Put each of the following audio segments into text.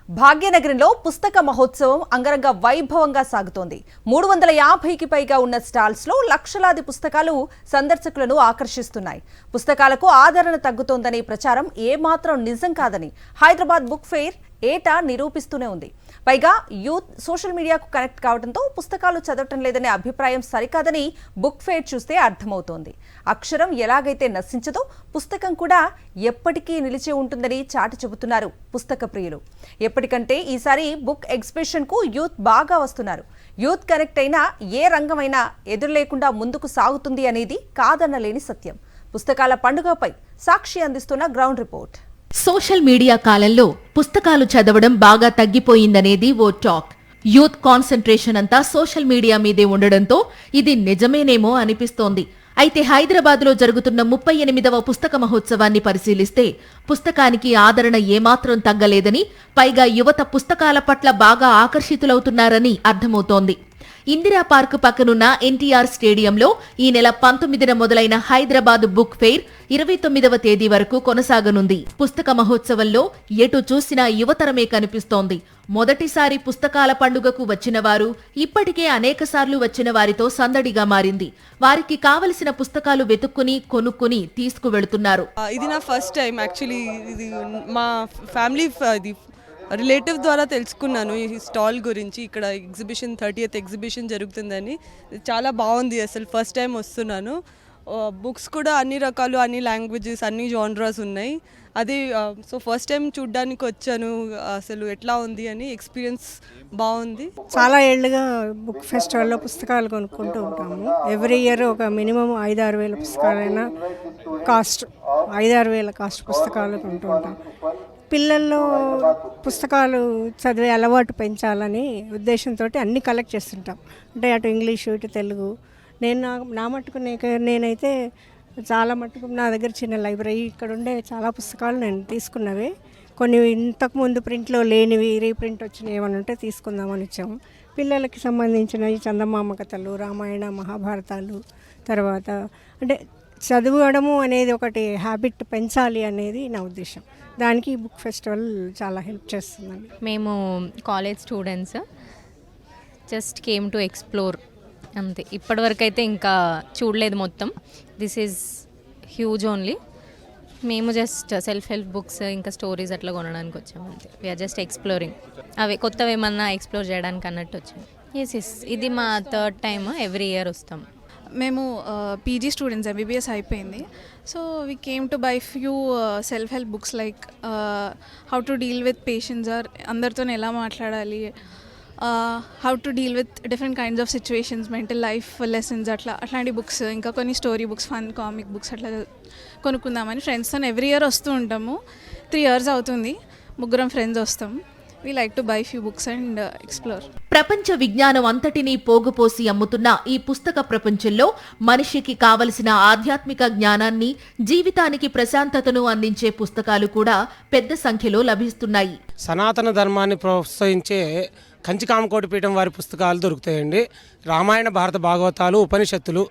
భాగ్యనగరంలో పుస్తక మహోత్సవం అంగరంగ వైభవంగా సాగుతోంది. 350కి పైగా ఉన్న స్టాల్స్ లో లక్షలాది పుస్తకాలు సందర్శకులను ఆకర్షిస్తున్నాయి. పుస్తకాలకు ఆదరణ తగ్గుతోందనే ప్రచారం ఏమాత్రం నిజం కాదని హైదరాబాద్ బుక్ ఫెయిర్ ఏటా నిరూపిస్తూనే ఉంది. పైగా యూత్ సోషల్ మీడియాకు కనెక్ట్ కావడంతో పుస్తకాలు చదవటం లేదనే అభిప్రాయం సరికాదని బుక్ ఫెయిర్ చూస్తే అర్థమవుతోంది. అక్షరం ఎలాగైతే నశించదో పుస్తకం కూడా ఎప్పటికీ నిలిచి ఉంటుందని చాటి చెబుతున్నారు పుస్తక ప్రియులు. ఎప్పటికంటే ఈసారి బుక్ ఎగ్జిబిషన్ కు యూత్ బాగా వస్తున్నారు. యూత్ కనెక్ట్ అయినా ఏ రంగమైనా ఎదురులేకుండా ముందుకు సాగుతుంది అనేది కాదనలేని సత్యం. పుస్తకాల పండుగపై సాక్షి అందిస్తున్న గ్రౌండ్ రిపోర్ట్. సోషల్ మీడియా కాలంలో పుస్తకాలు చదవడం బాగా తగ్గిపోయిందనేది ఓ టాక్. యూత్ కాన్సంట్రేషన్ అంతా సోషల్ మీడియా మీదే ఉండడంతో ఇది నిజమేనేమో అనిపిస్తోంది. అయితే హైదరాబాద్లో జరుగుతున్న 38వ పుస్తక మహోత్సవాన్ని పరిశీలిస్తే పుస్తకానికి ఆదరణ ఏమాత్రం తగ్గలేదని, పైగా యువత పుస్తకాల పట్ల బాగా ఆకర్షితులవుతున్నారని అర్థమవుతోంది. ఇందిరా పార్క్ పక్కనున్న ఎన్టీఆర్ స్టేడియంలో ఈ నెల 19న మొదలైన హైదరాబాద్ బుక్ ఫెయిర్ 29వ తేదీ వరకు కొనసాగనుంది. పుస్తక మహోత్సవంలో ఎటు చూసినా యువతరమే కనిపిస్తోంది. మొదటిసారి పుస్తకాల పండుగకు వచ్చిన వారు, ఇప్పటికే అనేకసార్లు వచ్చిన వారితో సందడిగా మారింది. వారికి కావలసిన పుస్తకాలు వెతుక్కుని కొనుక్కుని తీసుకువెళుతున్నారు. ఇది నా ఫస్ట్ టైం యాక్చువల్లీ. ఇది మా ఫ్యామిలీ రిలేటివ్ ద్వారా తెలుసుకున్నాను ఈ స్టాల్ గురించి. ఇక్కడ ఎగ్జిబిషన్ 30th ఎగ్జిబిషన్ జరుగుతుందని. చాలా బాగుంది. అసలు ఫస్ట్ టైం వస్తున్నాను. బుక్స్ కూడా అన్ని రకాలు, అన్ని లాంగ్వేజెస్, అన్ని జానరాస్ ఉన్నాయి. అది సో ఫస్ట్ టైం చూడ్డానికి వచ్చాను. అసలు ఎట్లా ఉంది అని ఎక్స్పీరియన్స్ బాగుంది. చాలా ఏళ్ళుగా బుక్ ఫెస్టివల్లో పుస్తకాలు కొనుక్కుంటూ ఉంటాము. ఎవ్రీ ఇయర్ ఒక మినిమం 5-6 వేల పుస్తకాలైనా కాస్ట్ 5-6 వేల కాస్ట్ పుస్తకాలు కొంటూ ఉంటాం. పిల్లల్లో పుస్తకాలు చదివే అలవాటు పెంచాలని ఉద్దేశంతో అన్నీ కలెక్ట్ చేస్తుంటాం. అంటే అటు ఇంగ్లీషు ఇటు తెలుగు. నా మట్టుకు నేనైతే చాలా మట్టుకు నా దగ్గర చిన్న లైబ్రరీ ఇక్కడ ఉండే చాలా పుస్తకాలు నేను తీసుకున్నవి. కొన్ని ఇంతకుముందు ప్రింట్లో లేనివి రీప్రింట్ వచ్చినవి ఏమైనా ఉంటే తీసుకుందామని వచ్చాము. పిల్లలకి సంబంధించిన ఈ చందమామ కథలు, రామాయణ మహాభారతాలు, తర్వాత అంటే చదవడము అనేది ఒకటి హ్యాబిట్ పెంచాలి అనేది నా ఉద్దేశం. దానికి ఈ బుక్ ఫెస్టివల్ చాలా హెల్ప్ చేస్తుందండి. మేము college students just came to explore అంతే. ఇప్పటివరకు అయితే ఇంకా చూడలేదు మొత్తం. This is huge only. మేము జస్ట్ సెల్ఫ్ హెల్ప్ బుక్స్ ఇంకా స్టోరీస్ అట్లా కొనడానికి వచ్చాము అంతే. We are just exploring. అవి కొత్తవి ఏమన్నా ఎక్స్ప్లోర్ చేయడానికి అన్నట్టు వచ్చాము. ఎస్ ఇది మా 3rd టైం. ఎవ్రీ ఇయర్ వస్తాం. మేము పీజీ స్టూడెంట్స్, ఎంబీబీఎస్ అయిపోయింది. So we came to buy few self help books like how to deal with patients, or అందరితో ఎలా మాట్లాడాలి, how to deal with different kinds of situations, mental life lessons, అట్లాంటి books, ఇంకా కొన్ని story books, fun comic books అట్లా కొనుక్కుందామని ఫ్రెండ్స్తో every year వస్తూ ఉంటాము. 3 years అవుతుంది. 3 ఫ్రెండ్స్ వస్తాం. We like to buy few books and explore. ప్రపంచ విజ్ఞానం అంతటినీ పోగుపోసి అమ్ముతున్న ఈ పుస్తక ప్రపంచంలో మనిషికి కావలసిన ఆధ్యాత్మిక జ్ఞానాన్ని, జీవితానికి ప్రశాంతతను అందించే పుస్తకాలు కూడా పెద్ద సంఖ్యలో లభిస్తున్నాయి. సనాతన ధర్మాన్ని ప్రోత్సహించే కంచికామకోటిపీఠం వారి పుస్తకాలు దొరుకుతాయండి. రామాయణ, భారత భాగవతాలు, ఉపనిషత్తులు,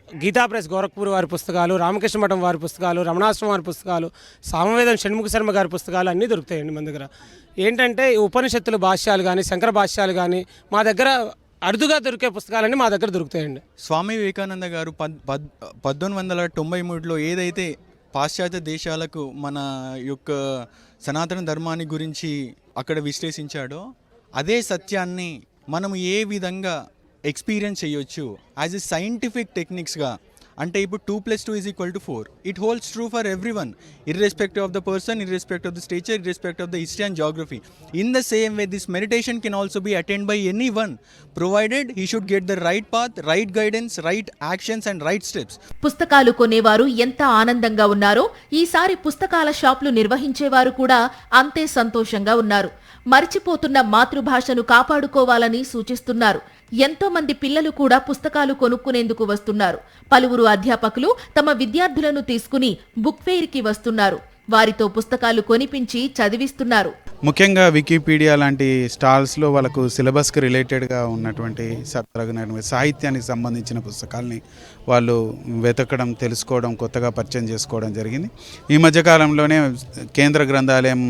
గీతా ప్రెస్ గోరఖ్పూర్ వారి పుస్తకాలు, రామకృష్ణ మఠం వారి పుస్తకాలు, రమణాశ్రమం వారి పుస్తకాలు, సామవేదం షణ్ముఖ శర్మ గారి పుస్తకాలు అన్నీ దొరుకుతాయండి మన దగ్గర. ఏంటంటే ఉపనిషత్తుల భాష్యాలు కానీ, శంకర భాష్యాలు కానీ మా దగ్గర అరుదుగా దొరికే పుస్తకాలన్నీ మా దగ్గర దొరుకుతాయండి. స్వామి వివేకానంద గారు 1893లో ఏదైతే పాశ్చాత్య దేశాలకు మన యొక్క సనాతన ధర్మాన్ని గురించి అక్కడ విశ్లేషించాడో అదే సత్యాన్ని మనం ఏ విధంగా ఎక్స్పీరియన్స్ చేయొచ్చు యాజ్ ఎ సైంటిఫిక్ టెక్నిక్స్గా. అంటే ఇప్పుడు 2+2 = 4. It holds true for everyone, irrespective of the person, irrespective of the stature, irrespective of the history and geography. In the same way this meditation can also be attend by anyone, provided he should get the right path, right guidance, right actions and right steps. పుస్తకాలు కొనేవారు ఎంత ఆనందంగా ఉన్నారో ఈసారి పుస్తకాల షాపులు నిర్వహించేవారు కూడా అంతే సంతోషంగా ఉన్నారు. మరిచిపోతున్న మాతృభాషను కాపాడుకోవాలని సూచిస్తున్నారు. ఎంతో మంది పిల్లలు కూడా పుస్తకాలు కొనుక్కునేందుకు వస్తున్నారు. పలువురు అధ్యాపకులు తమ విద్యార్థులను తీసుకుని బుక్ ఫెయిర్కి వస్తున్నారు. వారితో పుస్తకాలు కొనిపించి చదివిస్తున్నారు. ముఖ్యంగా వికీపీడియా లాంటి స్టాల్స్లో వాళ్ళకు సిలబస్కి రిలేటెడ్గా ఉన్నటువంటి సాహిత్యానికి సంబంధించిన పుస్తకాలని వాళ్ళు వెతకడం, తెలుసుకోవడం, కొత్తగా పరిచయం చేసుకోవడం జరిగింది. ఈ మధ్యకాలంలోనే కేంద్ర గ్రంథాలయం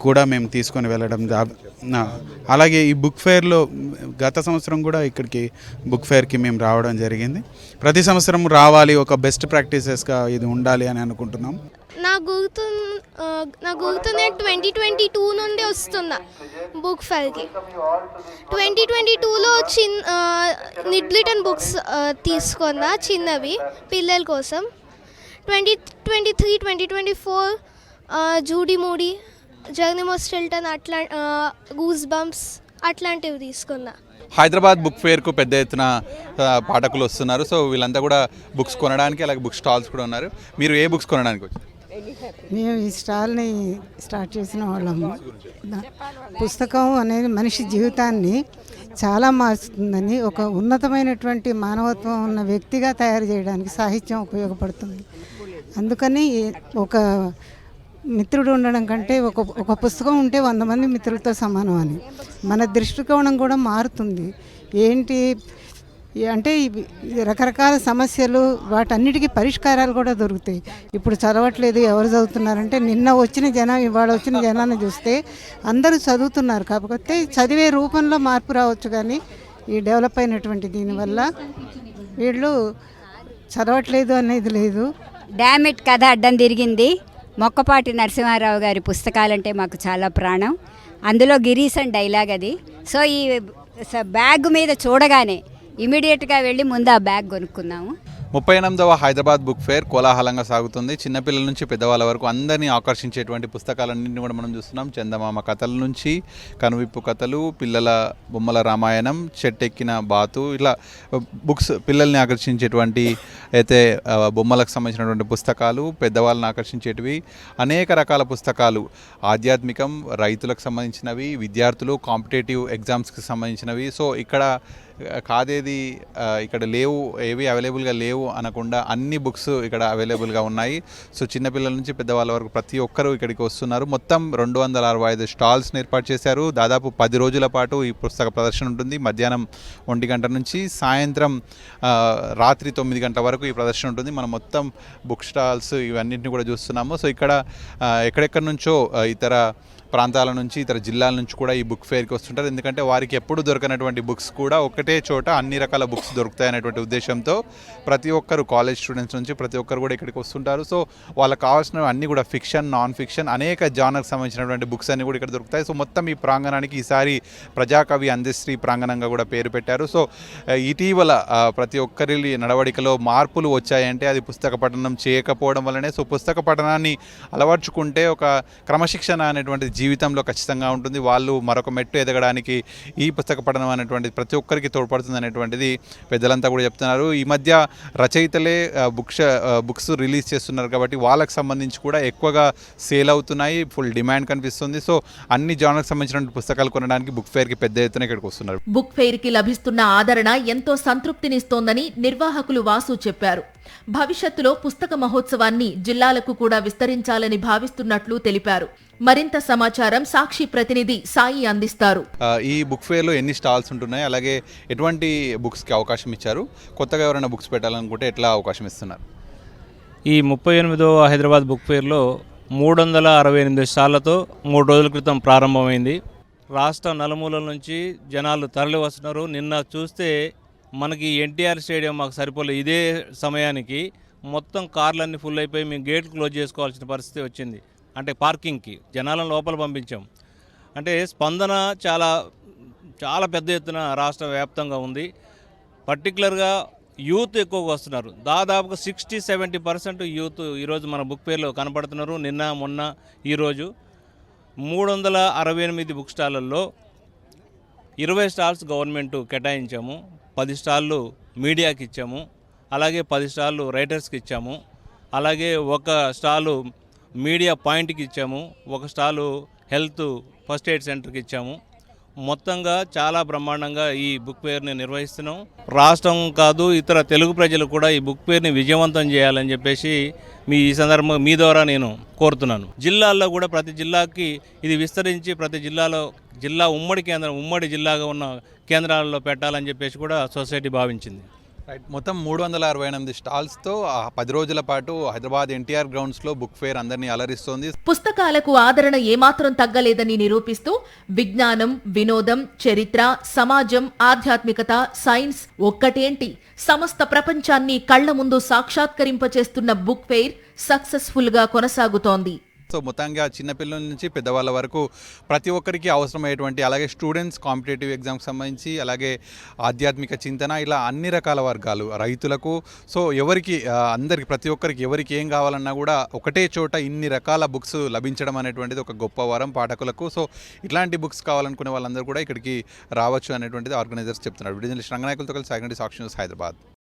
కూడా మేము తీసుకొని వెళ్ళడం అలాగే ఈ బుక్ ఫేర్లో గత సంవత్సరం కూడా ఇక్కడికి బుక్ ఫేర్కి మేము రావడం జరిగింది. ప్రతి సంవత్సరం రావాలి, ఒక బెస్ట్ ప్రాక్టీసెస్గా ఇది ఉండాలి అని అనుకుంటున్నాం. నాకు గుర్తుంది 2022 నుండి వస్తున్నా బుక్ ఫేర్కి. 2022లో నిడ్లిటన్ బుక్స్ తీసుకున్నా, చిన్నవి పిల్లల కోసం. 2023, 2024 జూడీ మూడీ, జర్నిమో స్టిల్టన్ గూస్ బంప్స్ అట్లాంటివి తీసుకున్నా. హైదరాబాద్ బుక్ ఫేర్కు పెద్ద ఎత్తున పాఠకులు వస్తున్నారు. సో వీళ్ళంతా కూడా బుక్స్ కొనడానికి, అలాగే బుక్ స్టాల్స్ కూడా ఉన్నారు. మీరు ఏ బుక్స్ కొనడానికి వచ్చారు? మేము ఈ స్టాల్ని స్టార్ట్ చేసిన వాళ్ళము. పుస్తకం అనేది మనిషి జీవితాన్ని చాలా మారుస్తుందని, ఒక ఉన్నతమైనటువంటి మానవత్వం ఉన్న వ్యక్తిగా తయారు చేయడానికి సాహిత్యం ఉపయోగపడుతుంది. అందుకని ఒక మిత్రుడు ఉండడం కంటే ఒక పుస్తకం ఉంటే 100 మంది మిత్రులతో సమానం అని మన దృష్టికోణం కూడా మారుతుంది. ఏంటి అంటే రకరకాల సమస్యలు, వాటన్నిటికీ పరిష్కారాలు కూడా దొరుకుతాయి. ఇప్పుడు చదవట్లేదు, ఎవరు చదువుతున్నారంటే నిన్న వచ్చిన జనం ఇవాళ వచ్చిన జనాన్ని చూస్తే అందరూ చదువుతున్నారు. కాకపోతే చదివే రూపంలో మార్పు రావచ్చు, కానీ ఈ డెవలప్ అయినటువంటి దీనివల్ల వీళ్ళు చదవట్లేదు అనేది లేదు. డామిట్ కథ అడ్డం తిరిగింది. మొక్కపాటి నరసింహారావు గారి పుస్తకాలంటే మాకు చాలా ప్రాణం. అందులో గిరీశన్ డైలాగ్ అది. సో ఈ బ్యాగ్ మీద చూడగానే ఇమీడియట్గా వెళ్ళి ముందు ఆ బ్యాగ్ కొనుక్కున్నాము. 38వ హైదరాబాద్ బుక్ ఫేర్ కోలాహలంగా సాగుతుంది. చిన్నపిల్లల నుంచి పెద్దవాళ్ళ వరకు అందరినీ ఆకర్షించేటువంటి పుస్తకాలన్నింటినీ కూడా మనం చూస్తున్నాం. చందమామ కథల నుంచి కనువిప్పు కథలు, పిల్లల బొమ్మల రామాయణం, చెట్టెక్కిన బాతు, ఇలా బుక్స్ పిల్లల్ని ఆకర్షించేటువంటి అయితే బొమ్మలకు సంబంధించినటువంటి పుస్తకాలు, పెద్దవాళ్ళని ఆకర్షించేటివి అనేక రకాల పుస్తకాలు, ఆధ్యాత్మికం, రైతులకు సంబంధించినవి, విద్యార్థులు కాంపిటేటివ్ ఎగ్జామ్స్కి సంబంధించినవి. సో ఇక్కడ కాదేది ఇక్కడ లేవు, ఏవి అవైలబుల్గా లేవు అనకుండా అన్ని బుక్స్ ఇక్కడ అవైలబుల్గా ఉన్నాయి. సో చిన్నపిల్లల నుంచి పెద్దవాళ్ళ వరకు ప్రతి ఒక్కరూ ఇక్కడికి వస్తున్నారు. మొత్తం 265 స్టాల్స్ని ఏర్పాటు చేశారు. దాదాపు 10 రోజుల పాటు ఈ పుస్తక ప్రదర్శన ఉంటుంది. మధ్యాహ్నం 1 గంట నుంచి సాయంత్రం రాత్రి 9 గంటల వరకు ఈ ప్రదర్శన ఉంటుంది. మనం మొత్తం బుక్ స్టాల్స్ ఇవన్నింటినీ కూడా చూస్తున్నాము. సో ఇక్కడ ఎక్కడెక్కడి నుంచో ఇతర ప్రాంతాల నుంచి, ఇతర జిల్లాల నుంచి కూడా ఈ బుక్ ఫేర్కి వస్తుంటారు. ఎందుకంటే వారికి ఎప్పుడు దొరకనటువంటి బుక్స్ కూడా ఒకటే చోట అన్ని రకాల బుక్స్ దొరుకుతాయనేటువంటి ఉద్దేశంతో ప్రతి ఒక్కరు, కాలేజ్ స్టూడెంట్స్ నుంచి ప్రతి ఒక్కరు కూడా ఇక్కడికి వస్తుంటారు. సో వాళ్ళకి కావాల్సినవి అన్నీ కూడా ఫిక్షన్, నాన్ ఫిక్షన్, అనేక జానర్కి సంబంధించినటువంటి బుక్స్ అన్నీ కూడా ఇక్కడ దొరుకుతాయి. సో మొత్తం ఈ ప్రాంగణానికి ఈసారి ప్రజాకవి అందశ్రీ ప్రాంగణంగా కూడా పేరు పెట్టారు. సో ఇటీవల ప్రతి ఒక్కరి నడవడికలో మార్పులు వచ్చాయంటే అది పుస్తక పఠనం చేయకపోవడం వల్లనే. సో పుస్తక పఠనాన్ని అలవర్చుకుంటే ఒక క్రమశిక్షణ అనేటువంటి జీవితంలో ఖచ్చితంగా ఉంటుంది. వాళ్ళు మరొక మెట్టు ఎదగడానికి ఈ పుస్తక పఠనం అనేటువంటిది ప్రతి ఒక్కరికి తోడ్పడుతుంది అనేటువంటిది పెద్దలంతా కూడా చెప్తున్నారు. ఈ మధ్య రచయితలే బుక్స్ రిలీజ్ చేస్తున్నారు కాబట్టి వాళ్ళకి సంబంధించి కూడా ఎక్కువగా సేల్ అవుతున్నాయి, ఫుల్ డిమాండ్ కనిపిస్తుంది. సో అన్ని జానర్కి సంబంధించిన పుస్తకాలు కొనడానికి బుక్ ఫేర్కి పెద్ద ఎత్తున ఇక్కడికి వస్తున్నారు. బుక్ ఫెయిర్కి లభిస్తున్న ఆదరణ ఎంతో సంతృప్తినిస్తోందని నిర్వాహకులు వాసు చెప్పారు. భవిష్యత్తులో పుస్తక మహోత్సవాన్ని జిల్లాలకు కూడా విస్తరించాలని భావిస్తున్నట్లు తెలిపారు. మరింత సమాచారం సాక్షి ప్రతినిధి సాయి అందిస్తారు. ఈ బుక్ ఫేర్లో ఎన్ని స్టాల్స్ ఉంటున్నాయి, అలాగే ఎటువంటి బుక్స్కి అవకాశం ఇచ్చారు, కొత్తగా ఎవరైనా బుక్స్ పెట్టాలనుకుంటే ఎట్లా అవకాశం ఇస్తున్నారు? ఈ 38వ హైదరాబాద్ బుక్ ఫేర్లో 368 స్టాళ్లతో 3 రోజుల క్రితం ప్రారంభమైంది. రాష్ట్ర నలుమూలల నుంచి జనాలు తరలి వస్తున్నారు. నిన్న చూస్తే మనకి ఎన్టీఆర్ స్టేడియం మాకు సరిపోలేదు. ఇదే సమయానికి మొత్తం కార్లన్నీ ఫుల్ అయిపోయి మేము గేట్ క్లోజ్ చేసుకోవాల్సిన పరిస్థితి వచ్చింది. అంటే పార్కింగ్కి జనాలను లోపల పంపించాం. అంటే స్పందన చాలా చాలా పెద్ద ఎత్తున రాష్ట్ర వ్యాప్తంగా ఉంది. పర్టికులర్గా యూత్ ఎక్కువగా వస్తున్నారు. దాదాపుగా 60-70% యూత్ ఈరోజు మన బుక్ ఫేర్లో కనపడుతున్నారు. నిన్న మొన్న ఈరోజు 368 బుక్ స్టాళ్ళల్లో 20 స్టాల్స్ గవర్నమెంట్ కేటాయించాము, 10 స్టాళ్ళు మీడియాకి ఇచ్చాము, అలాగే 10 స్టాళ్ళు రైటర్స్కి ఇచ్చాము, అలాగే 1 స్టాలు మీడియా పాయింట్కి ఇచ్చాము, 1 స్టాలు హెల్త్ ఫస్ట్ ఎయిడ్ సెంటర్కి ఇచ్చాము. మొత్తంగా చాలా బ్రహ్మాండంగా ఈ బుక్ ఫేర్ని నిర్వహిస్తున్నాం. రాష్ట్రం కాదు, ఇతర తెలుగు ప్రజలు కూడా ఈ బుక్ ఫేర్ని విజయవంతం చేయాలని చెప్పేసి ఈ సందర్భంగా మీ ద్వారా నేను కోరుతున్నాను. జిల్లాల్లో కూడా ప్రతి జిల్లాకి ఇది విస్తరించి ప్రతి జిల్లాలో ఉమ్మడి జిల్లాగా ఉన్న కేంద్రాలలో పెట్టాలని చెప్పేసి కూడా సొసైటీ భావించింది. రైట్, మొత్తం 368 స్టాల్స్తో 10 రోజుల పాటు హైదరాబాద్ ఎన్టీఆర్ గ్రౌండ్స్లో బుక్ ఫేర్ అందరినీ అలరిస్తోంది. పుస్తకాలకు ఆదరణ ఏమాత్రం తగ్గలేదని నిరూపిస్తూ విజ్ఞానం, వినోదం, చరిత్ర, సమాజం, ఆధ్యాత్మికత, సైన్స్ ఒక్కటేంటి సమస్త ప్రపంచాన్ని కళ్ల ముందు సాక్షాత్కరింపచేస్తున్న బుక్ ఫెయిర్ సక్సెస్ఫుల్ గా కొనసాగుతోంది. సో మొత్తంగా చిన్నపిల్లల నుంచి పెద్దవాళ్ళ వరకు ప్రతి ఒక్కరికి అవసరమయ్యేటువంటి, అలాగే స్టూడెంట్స్ కాంపిటేటివ్ ఎగ్జామ్కి సంబంధించి, అలాగే ఆధ్యాత్మిక చింతన, ఇలా అన్ని రకాల వర్గాలు, రైతులకు, సో ఎవరికి అందరికి ప్రతి ఒక్కరికి ఎవరికి ఏం కావాలన్నా కూడా ఒకటే చోట ఇన్ని రకాల బుక్స్ లభించడం అనేటువంటిది ఒక గొప్ప వరం పాఠకులకు. సో ఇట్లాంటి బుక్స్ కావాలనుకునే వాళ్ళందరూ కూడా ఇక్కడికి రావచ్చు అనేటువంటిది ఆర్గనైజర్స్ చెప్తున్నారు. విడుదల రంగనాయకులతో కలిసి సాక్షి న్యూస్, హైదరాబాద్.